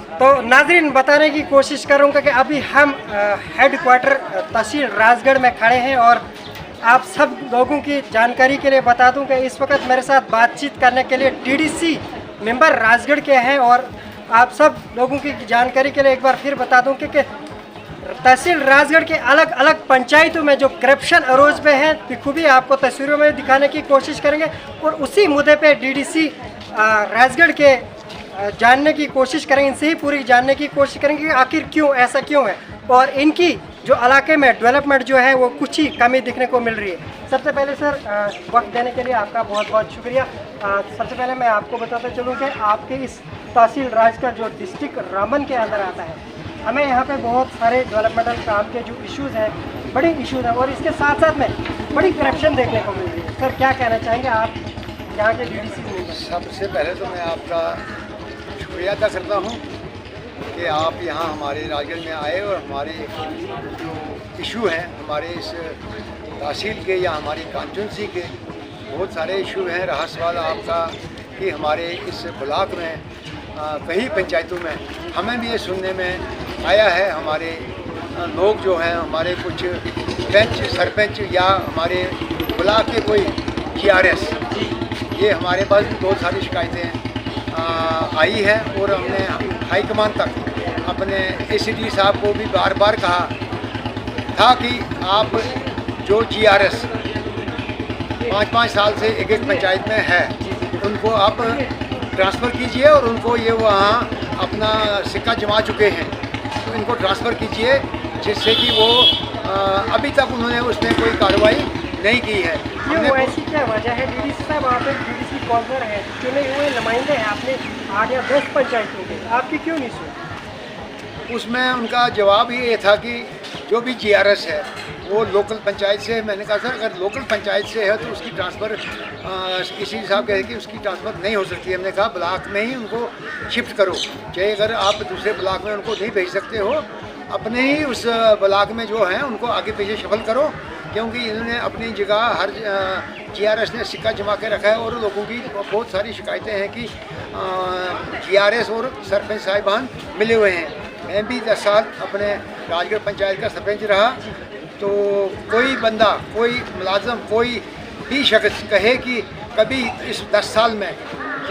तो नाज़रीन बताने की कोशिश करूँगा कि अभी हम हेड क्वार्टर तहसील राजगढ़ में खड़े हैं और आप सब लोगों की जानकारी के लिए बता दूं कि इस वक्त मेरे साथ बातचीत करने के लिए डीडीसी मेंबर राजगढ़ के हैं। और आप सब लोगों की जानकारी के लिए एक बार फिर बता दूं कि तहसील राजगढ़ के अलग अलग पंचायतों में जो करप्शन अरोज पे हैं बखूबी आपको तस्वीरों में दिखाने की कोशिश करेंगे और उसी मुद्दे पे डीडीसी राजगढ़ के जानने की कोशिश करेंगे, इनसे ही पूरी जानने की कोशिश करेंगे कि आखिर क्यों ऐसा क्यों है और इनकी जो इलाके में डेवलपमेंट जो है वो कुछ ही कमी दिखने को मिल रही है। सबसे पहले सर वक्त देने के लिए आपका बहुत बहुत शुक्रिया। सबसे पहले मैं आपको बताता चलूँ कि आपके इस तहसील राजगढ़ जो डिस्ट्रिक्ट रामबन के अंदर आता है, हमें यहाँ पे बहुत सारे डेवलपमेंटल काम के जो इश्यूज़ हैं, बड़े इश्यूज़ हैं और इसके साथ साथ में बड़ी करप्शन देखने को मिल रही है। सर क्या कहना चाहेंगे आप यहाँ के डीडीसी? सबसे पहले तो मैं आपका शुक्रिया अदा करता हूँ कि आप यहाँ हमारे राजगढ़ में आए और हमारे जो इशू हैं हमारे इस तहसील के या हमारी कॉन्स्टिट्यूंसी के बहुत सारे इशू हैं। रहा सवाल आपका कि हमारे इस ब्लॉक में कई पंचायतों में हमें भी ये सुनने में आया है, हमारे लोग जो हैं हमारे कुछ पंच सरपंच या हमारे ब्लॉक के कोई GRS, ये हमारे पास भी बहुत सारी शिकायतें आई है और हमने हाईकमान तक अपने ACD साहब को भी बार बार कहा था कि आप जो GRS 5-5 साल से एक पंचायत में है उनको आप ट्रांसफ़र कीजिए और उनको ये वहाँ अपना सिक्का जमा चुके हैं तो इनको ट्रांसफ़र कीजिए, जिससे कि वो अभी तक उन्होंने उसमें कोई कार्रवाई नहीं की है। ये ऐसी क्या वजह है? डीडीसी साहब आप एक डीडीसी कॉर्नर है, चुने हुए नुमाइंदे हैं, आपने 8 या 10 पंचायतों के, आपकी क्यों नहीं सुनी? उसमें उनका जवाब ये था कि जो भी GRS है वो लोकल पंचायत से है। मैंने कहा सर अगर लोकल पंचायत से है तो उसकी ट्रांसफ़र इसी साहब कहे कि उसकी ट्रांसफ़र नहीं हो सकती। हमने कहा ब्लॉक में ही उनको शिफ्ट करो, चाहे अगर आप दूसरे ब्लॉक में उनको नहीं भेज सकते हो अपने ही उस ब्लॉक में जो हैं उनको आगे पीछे शफल करो, क्योंकि इन्होंने अपनी जगह हर GRS ने सिक्का जमा के रखा है और लोगों की बहुत सारी शिकायतें हैं कि GRS और सरपंच साहिबान मिले हुए हैं। मैं भी 10 साल अपने राजगढ़ पंचायत का सरपंच रहा, तो कोई बंदा कोई मुलाजम कोई भी शख्स कहे कि कभी इस 10 साल में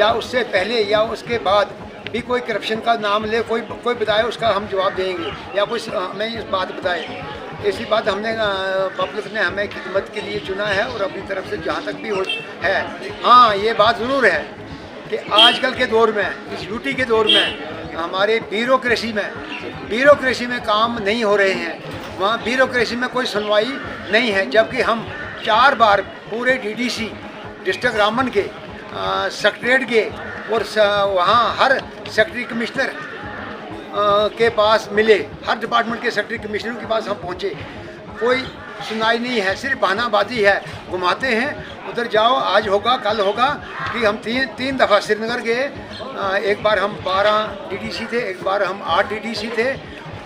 या उससे पहले या उसके बाद भी कोई करप्शन का नाम ले, कोई बताए उसका हम जवाब देंगे या कोई हमें इस बात बताए। ऐसी बात हमने पब्लिक ने हमें खिदमत के लिए चुना है और अपनी तरफ से जहाँ तक भी हो है। हाँ ये बात ज़रूर है कि आजकल के दौर में इस यूटी के दौर में हमारे ब्यूरोक्रेसी में काम नहीं हो रहे हैं, वहाँ ब्यूरोक्रेसी में कोई सुनवाई नहीं है, जबकि हम 4 बार पूरे डीडीसी डिस्ट्रिक्ट रामबन के सेक्रेटरीट के और वहाँ हर सेक्रेटरी कमिश्नर के पास मिले, हर डिपार्टमेंट के सेक्रेटरी कमिश्नरों के पास हम पहुँचे, कोई सुनवाई नहीं है, सिर्फ बहानाबाजी है, घुमाते हैं उधर जाओ आज होगा कल होगा। कि हम तीन दफ़ा श्रीनगर गए, एक बार हम 12 DDC थे, एक बार हम 8 DDC थे,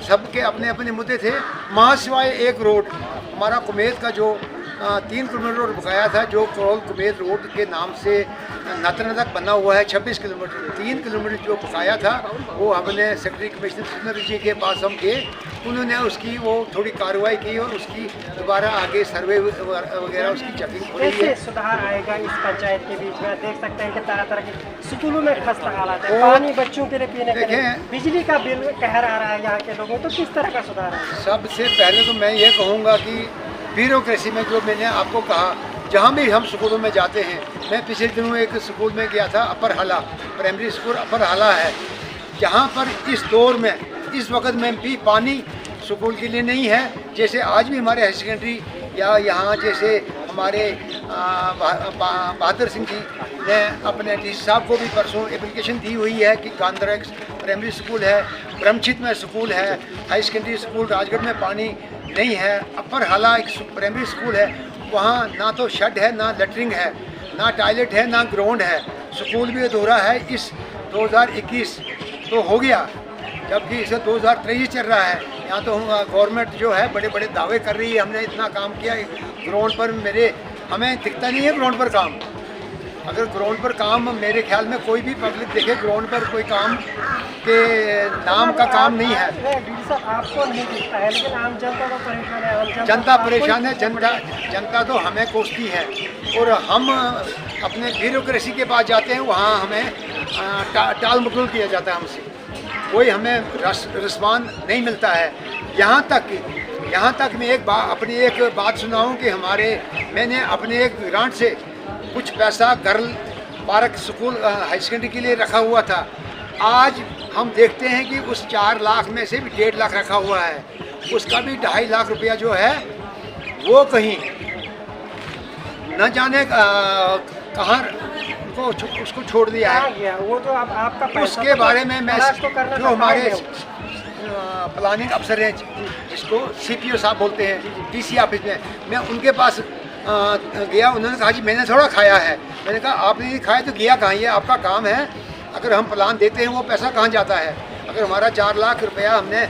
सबके अपने अपने मुद्दे थे। वहाँ सिवाय एक रोड हमारा कुमेत का जो 3 किलोमीटर रोड बकाया था, जो करोल कुमेत रोड के नाम से नतना तक बना हुआ है 26 किलोमीटर, 3 किलोमीटर जो बकाया था वो हमने सेक्रेटरी कमिश्नर जी के पास हम गए, उन्होंने उसकी वो थोड़ी कार्रवाई की और उसकी दोबारा आगे सर्वे वगैरह उसकी चेकिंग हो रही है। कैसे सुधार आएगा इस पंचायत के बीच में? देख सकते हैं कि तरह तरह के स्कूलों में खस्ता हालात है, पानी बच्चों के लिए पीने के लिए, बिजली का बिल कहर आ रहा है यहाँ के लोगों, तो किस तरह का सुधार है? सबसे पहले तो मैं ये कहूँगा कि ब्यूरोक्रेसी में जो मैंने आपको कहा, जहाँ भी हम स्कूलों में जाते हैं, मैं पिछले दिनों एक स्कूल में गया था, अपर हाला प्राइमरी स्कूल अपर हाला है, जहाँ पर इस दौर में इस वक्त में भी पानी स्कूल के लिए नहीं है। जैसे आज भी हमारे हायर सेकेंडरी या यहाँ जैसे हमारे बहादुर सिंह जी ने अपने DC साहब को भी परसों एप्लीकेशन दी हुई है कि गांधरक्स प्राइमरी स्कूल है, ब्रह्मचित में स्कूल है, हाई सेकेंडरी स्कूल राजगढ़ में पानी नहीं है, अपर हाला एक प्राइमरी स्कूल है, वहाँ ना तो शेड है, ना लेटरिंग है, ना टॉयलेट है, ना ग्राउंड है, स्कूल भी अधूरा है। इस 2021 तो हो गया, जबकि इसे 2023 चल रहा है। यहाँ तो गवर्नमेंट जो है बड़े बड़े दावे कर रही है, हमने इतना काम किया ग्राउंड पर, हमें दिखता नहीं है ग्राउंड पर काम। अगर ग्राउंड पर काम, मेरे ख्याल में कोई भी पब्लिक देखे ग्राउंड पर कोई काम के नाम का काम नहीं है। डीडी साहब आपको नहीं दिखता है, लेकिन आम जनता तो परेशान है। आम जनता परेशान है, जनता तो हमें कोसती है और हम अपने ब्यूरोक्रेसी के पास जाते हैं, वहाँ हमें टाल मटोल किया जाता है हमसे, कोई हमें रिस्पॉन्स नहीं मिलता है। यहाँ तक मैं अपनी एक बात सुनाऊँ कि मैंने अपने एक ग्रांट से कुछ पैसा girl park school high secondary के लिए रखा हुआ था। आज हम देखते हैं कि उस 4 लाख में से भी 1.5 लाख रखा हुआ है, उसका भी 2.5 लाख रुपया जो है वो कहीं न जाने कहाँ उसको छोड़ दिया है। वो तो आपका पैसा उसके बारे में मैं तो जो हमारे प्लानिंग अफसर हैं, जिसको CPO साहब बोलते हैं DC ऑफिस में, मैं उनके पास गया। उन्होंने कहा जी मैंने थोड़ा खाया है। मैंने कहा आपने नहीं खाया तो गया कहाँ, ये आपका काम है। अगर हम प्लान देते हैं वो पैसा कहाँ जाता है? अगर हमारा 4 लाख रुपया हमने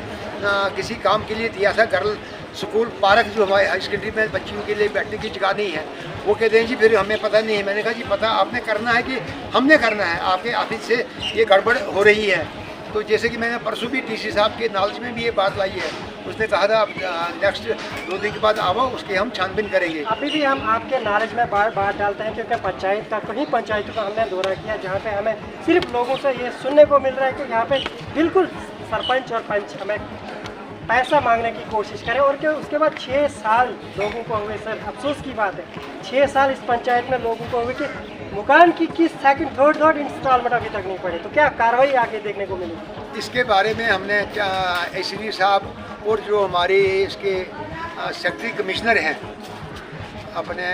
किसी काम के लिए दिया था, गर्ल स्कूल पार्क जो हमारे हाई सेकेंडरी में बच्चियों के लिए बैठने की जगह नहीं है, वो कहते हैं जी फिर हमें पता नहीं है। मैंने कहा जी पता आपने करना है कि हमने करना है? आपके ऑफिस से ये गड़बड़ हो रही है। तो जैसे कि मैंने परसों भी DC साहब के नॉलेज में भी ये बात लाई है, उसने कहा था नेक्स्ट 2 दिन के बाद आओ, उसके हम छानबीन करेंगे। अभी भी हम आपके नॉलेज में बात डालते हैं, क्योंकि पंचायत का कहीं पंचायतों का हमने दौरा किया जहाँ पे हमें सिर्फ लोगों से ये सुनने को मिल रहा है कि यहाँ पे बिल्कुल सरपंच और पंच हमें पैसा मांगने की कोशिश करें, और क्या उसके बाद 6 साल लोगों को हुए। सर अफसोस की बात है, 6 साल इस पंचायत में लोगों को हुए कि मकान की किस सेकंड थर्ड इंस्टॉलमेंट अभी तक नहीं पड़े। तो क्या कार्रवाई आगे देखने को मिलेगी? इसके बारे में हमने ACD साहब और जो हमारे इसके सेक्रेटरी कमिश्नर हैं अपने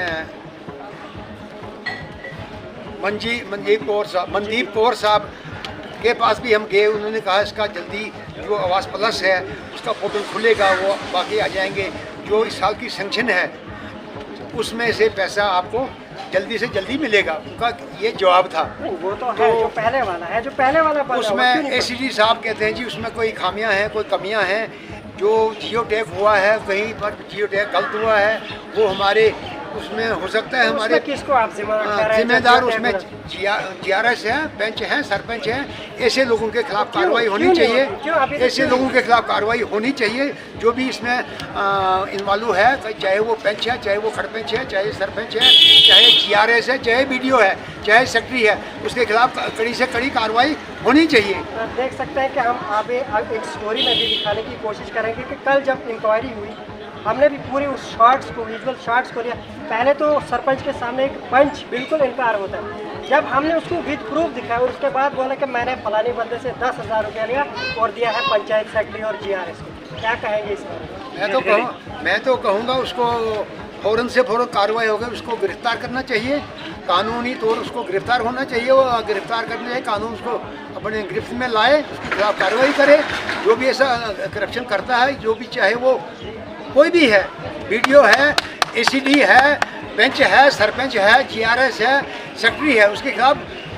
मनदीप कौर साहब के पास भी हम गए। उन्होंने कहा इसका जल्दी जो आवास प्लस है उसका पोर्टल खुलेगा, वो बाकी आ जाएंगे। जो इस साल की सैंक्शन है उसमें से पैसा आपको जल्दी से जल्दी मिलेगा, उनका ये जवाब था। वो तो है जो पहले वाला उसमें ACD साहब कहते हैं जी उसमें कोई खामियां हैं, कोई कमियां हैं। जो जियो टैग हुआ है, कहीं पर जियो टैग गलत हुआ है, वो हमारे उसमें हो सकता है। हमारे किसको आप जिम्मेदार उसमें GRS है, पंच हैं, सरपंच हैं। ऐसे लोगों के खिलाफ कार्रवाई होनी चाहिए। ऐसे लोगों के खिलाफ कार्रवाई होनी चाहिए जो भी इसमें इन्वॉल्व है, चाहे वो पंच है, चाहे वो खड़पंच है, चाहे सरपंच है, चाहे GRS है, चाहे BDO है, चाहे सेक्रेटरी है, उसके खिलाफ कड़ी से कड़ी कार्रवाई होनी चाहिए। देख सकते हैं कि हम अभी एक स्टोरी में भी दिखाने की कोशिश करेंगे कि कल जब इंक्वायरी हुई हमने भी पूरे उस शॉट्स को, विजुअल शॉट्स को लिया। पहले तो सरपंच के सामने एक पंच बिल्कुल इनकार होता है, जब हमने उसको विद प्रूफ दिखाया और उसके बाद बोला कि मैंने फलानी बंदे से 10,000 रुपया लिया और दिया है पंचायत सेक्रेटरी और GRS को। क्या कहेंगे इस बारे में? मैं तो कहूँगा उसको फ़ौरन से फ़ौरन कार्रवाई होगी, उसको गिरफ्तार करना चाहिए, कानूनी तौर उसको गिरफ्तार होना चाहिए। वो गिरफ्तार करने चाहिए, कानून उसको अपने गिरफ्त में लाए, उसके खिलाफ कार्रवाई करे। जो भी ऐसा करप्शन करता है, जो भी चाहे वो कोई भी है, BDO है, ACD है, पंच है, सरपंच है, GRS है, सेक्रेटरी है, उसके खिलाफ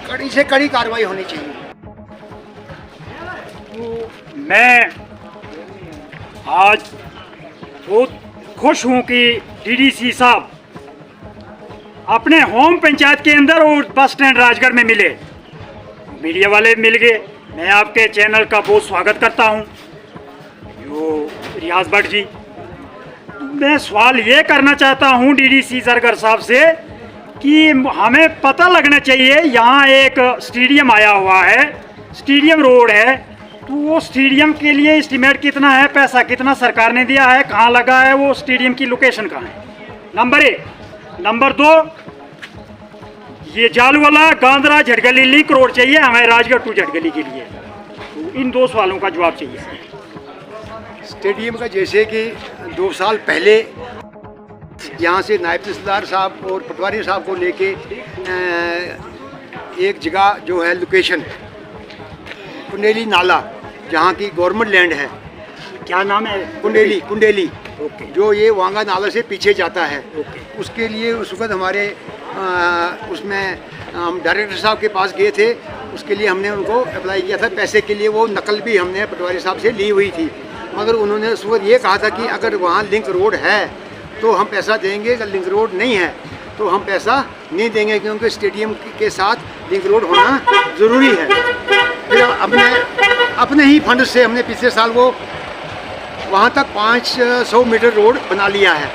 कड़ी से कड़ी कार्रवाई होनी चाहिए। मैं आज बहुत खुश हूं कि DDC साहब अपने होम पंचायत के अंदर और बस स्टैंड राजगढ़ में मिले, मीडिया वाले मिल गए। मैं आपके चैनल का बहुत स्वागत करता हूं। जो रियाज भट्ट जी, मैं सवाल ये करना चाहता हूं DDC सरगर साहब से कि हमें पता लगना चाहिए, यहाँ एक स्टेडियम आया हुआ है, स्टेडियम रोड है, तो वो स्टेडियम के लिए एस्टीमेट कितना है, पैसा कितना सरकार ने दिया है, कहाँ लगा है, वो स्टेडियम की लोकेशन कहाँ है? नंबर 1। नंबर 2, ये जालवाला गांधरा झटगली लिंक रोड चाहिए हमें राजगढ़ टू झटगली के लिए। तो इन 2 सवालों का जवाब चाहिए। स्टेडियम का जैसे कि 2 साल पहले यहाँ से नायब तहसीलदार साहब और पटवारी साहब को लेके एक जगह जो है लोकेशन कुंडेली नाला, जहाँ की गवर्नमेंट लैंड है। क्या नाम है? कुंडेली ओके। जो ये वांगा नाला से पीछे जाता है। ओके। उसके लिए उस वक्त हमारे उसमें हम डायरेक्टर साहब के पास गए थे, उसके लिए हमने उनको अप्लाई किया था पैसे के लिए। वो नकल भी हमने पटवारी साहब से ली हुई थी, मगर उन्होंने उस वक्त ये कहा था कि अगर वहाँ लिंक रोड है तो हम पैसा देंगे, अगर लिंक रोड नहीं है तो हम पैसा नहीं देंगे, क्योंकि स्टेडियम के साथ लिंक रोड होना ज़रूरी है। फिर अपने ही फंड से हमने पिछले साल वो वहाँ तक 500 मीटर रोड बना लिया है।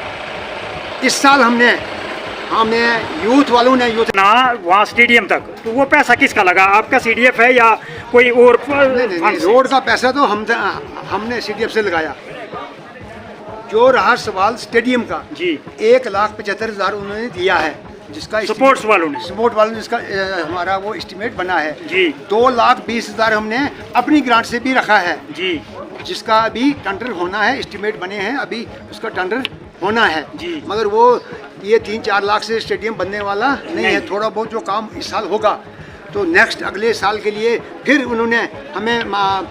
इस साल हमने यूथ वालों ने ना वहाँ स्टेडियम तक, तो वो पैसा किसका लगा? आपका CDF है या कोई और? नहीं, रोड का पैसा तो हमने CDF से लगाया। जो रहा सवाल स्टेडियम का जी, 1,75,000 उन्होंने दिया है, जिसका सपोर्ट वालों ने जिसका हमारा वो एस्टिमेट बना है जी। 2,20,000 हमने अपनी ग्रांट से भी रखा है जी, जिसका अभी टेंडर होना है। एस्टिमेट बने हैं, अभी उसका टेंडर होना है जी। मगर वो ये 3-4 लाख से स्टेडियम बनने वाला नहीं है। थोड़ा बहुत जो काम इस साल होगा तो नेक्स्ट अगले साल के लिए फिर उन्होंने हमें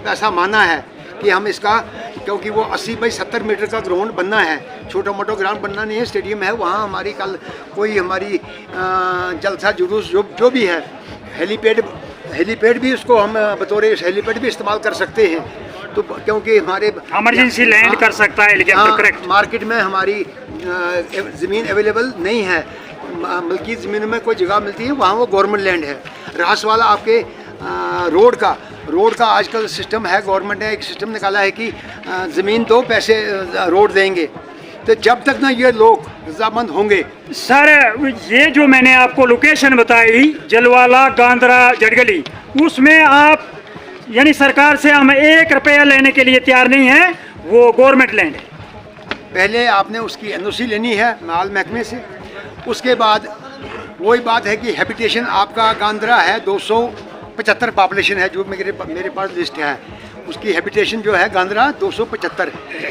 पैसा माना है कि हम इसका, क्योंकि वो 80 बाई 70 मीटर का ग्राउंड बनना है, छोटा मोटा ग्राउंड बनना नहीं है, स्टेडियम है। वहाँ हमारी कल कोई हमारी जलसा जुलूस जो भी है, हेलीपैड भी उसको हम बतौर हेलीपैड भी इस्तेमाल कर सकते हैं। तो क्योंकि हमारे इमरजेंसी लैंड कर सकता है, लेकिन करेक्ट मार्केट में हमारी ज़मीन अवेलेबल नहीं है, मल्की ज़मीन में कोई जगह मिलती है, वहाँ वो गवर्नमेंट लैंड है। रास वाला आपके रोड का आजकल सिस्टम है, गवर्नमेंट ने एक सिस्टम निकाला है कि ज़मीन दो पैसे रोड देंगे। तो जब तक ना ये लोग रजामंद होंगे। सर, ये जो मैंने आपको लोकेशन बताई, जलवाला, गांधरा, जटगली, उसमें आप यानी सरकार से हम 1 रुपया लेने के लिए तैयार नहीं है, वो गवर्नमेंट लैंड है। पहले आपने उसकी NOC लेनी है माल महकमे से। उसके बाद वही बात है कि हैबिटेशन आपका गांधरा है 275 पॉपुलेशन है, जो मेरे पास लिस्ट है। उसकी हैबिटेशन जो है गांधरा 275,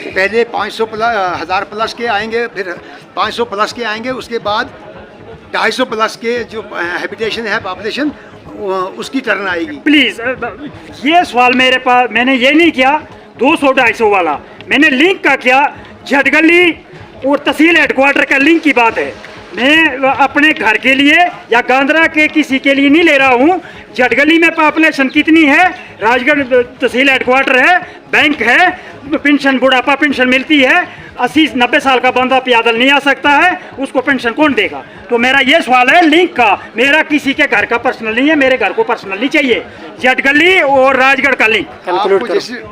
पहले 500 प्लस 1000 प्लस के आएंगे, फिर 500 प्लस के आएंगे, उसके बाद 250 प्लस के जो हैबिटेशन है पॉपुलेशन उसकी टर्न आएगी। प्लीज़, ये सवाल मेरे पास, मैंने ये नहीं किया 200-250 वाला, मैंने लिंक का किया। झटगली और तहसील हेडक्वार्टर का लिंक की बात है। मैं अपने घर के लिए या गांधरा के किसी के लिए नहीं ले रहा हूँ। झटगली में पॉपुलेशन कितनी है? राजगढ़ तहसील हेडक्वार्टर है, बैंक है, पेंशन बुढ़ापा पेंशन मिलती है। 80-90 साल का बंदा पैदल नहीं आ सकता है, उसको पेंशन कौन देगा? तो मेरा ये सवाल है लिंक का, मेरा किसी के घर का पर्सनल नहीं है, मेरे घर को पर्सनल नहीं चाहिए। झटगली और राजगढ़ का लिंक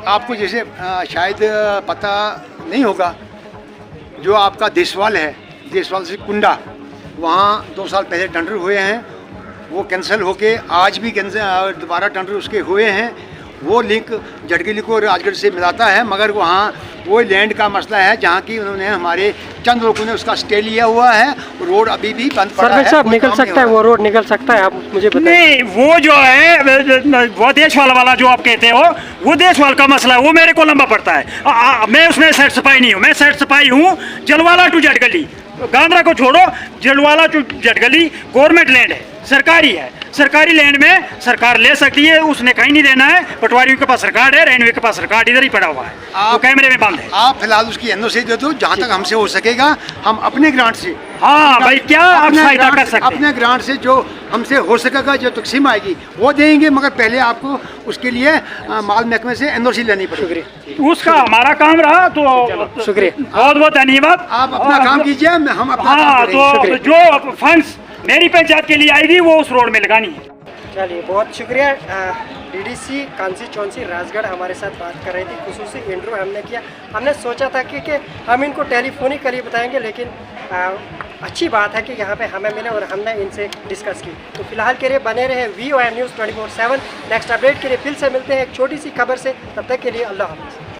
आपको जैसे शायद पता नहीं होगा, जो आपका देशवाल है, देशवाल से कुंडा, वहाँ 2 साल पहले टेंडर हुए हैं, वो कैंसिल होके आज भी दोबारा टेंडर उसके हुए हैं। वो लिंक झटगली को राजगढ़ से मिलाता है, मगर वहाँ वो लैंड का मसला है जहाँ की उन्होंने हमारे चंद लोगों ने उसका स्टे लिया हुआ है। रोड अभी भी बंद पड़ा है। साहब निकल सकता है, वो रोड निकल सकता है, आप मुझे बताइए। नहीं, वो जो है वो देशवाल वाला जो आप कहते हो, वो देशवाल का मसला है, वो मेरे को लंबा पड़ता है। मैं उसमें सेट सफाई नहीं हूँ, मैं सेट सफाई हूँ जलवाला टू झटगली। गांधरा को छोड़ो, जलवाला टू झटगली गवर्नमेंट लैंड है, सरकारी है। सरकारी लैंड में सरकार ले सकती है, उसने कहीं नहीं देना है। पटवारियों के पास रिकॉर्ड है, रेलवे के पास रिकॉर्ड इधर ही पड़ा हुआ है, तो कैमरे में बंद है। आप फिलहाल उसकी NOC दे दो, जहाँ तक हमसे हो सकेगा हम अपने ग्रांट से। हाँ भाई, क्या आप सहायता कर सकते हैं? अपने ग्रांट से जो हमसे हो सकेगा, जो तकसीम आएगी वो देंगे, मगर पहले आपको उसके लिए माल महकमे से NOC लेनी पड़ेगी। उसका हमारा काम रहा, तो शुक्रिया, बहुत बहुत धन्यवाद। आप अपना काम कीजिए, हम अपना हाँ, काम करेंगे। तो जो फंड्स मेरी पंचायत के लिए आई थी वो उस रोड में लगानी है। चलिए, बहुत शुक्रिया। DDC कॉन्स्टिट्यूंसी राजगढ़ हमारे साथ बात कर रही थी, खुसूसी इंटरव्यू हमने किया। हमने सोचा था कि हम इनको टेलीफोनिकली बताएंगे, लेकिन अच्छी बात है कि यहाँ पे हमें मिले और हमने इनसे डिस्कस की। तो फिलहाल के लिए बने रहे VOM न्यूज़ 24/7। नेक्स्ट अपडेट के लिए फिर से मिलते हैं एक छोटी सी खबर से, तब तक के लिए अल्लाह हाफ़िज़।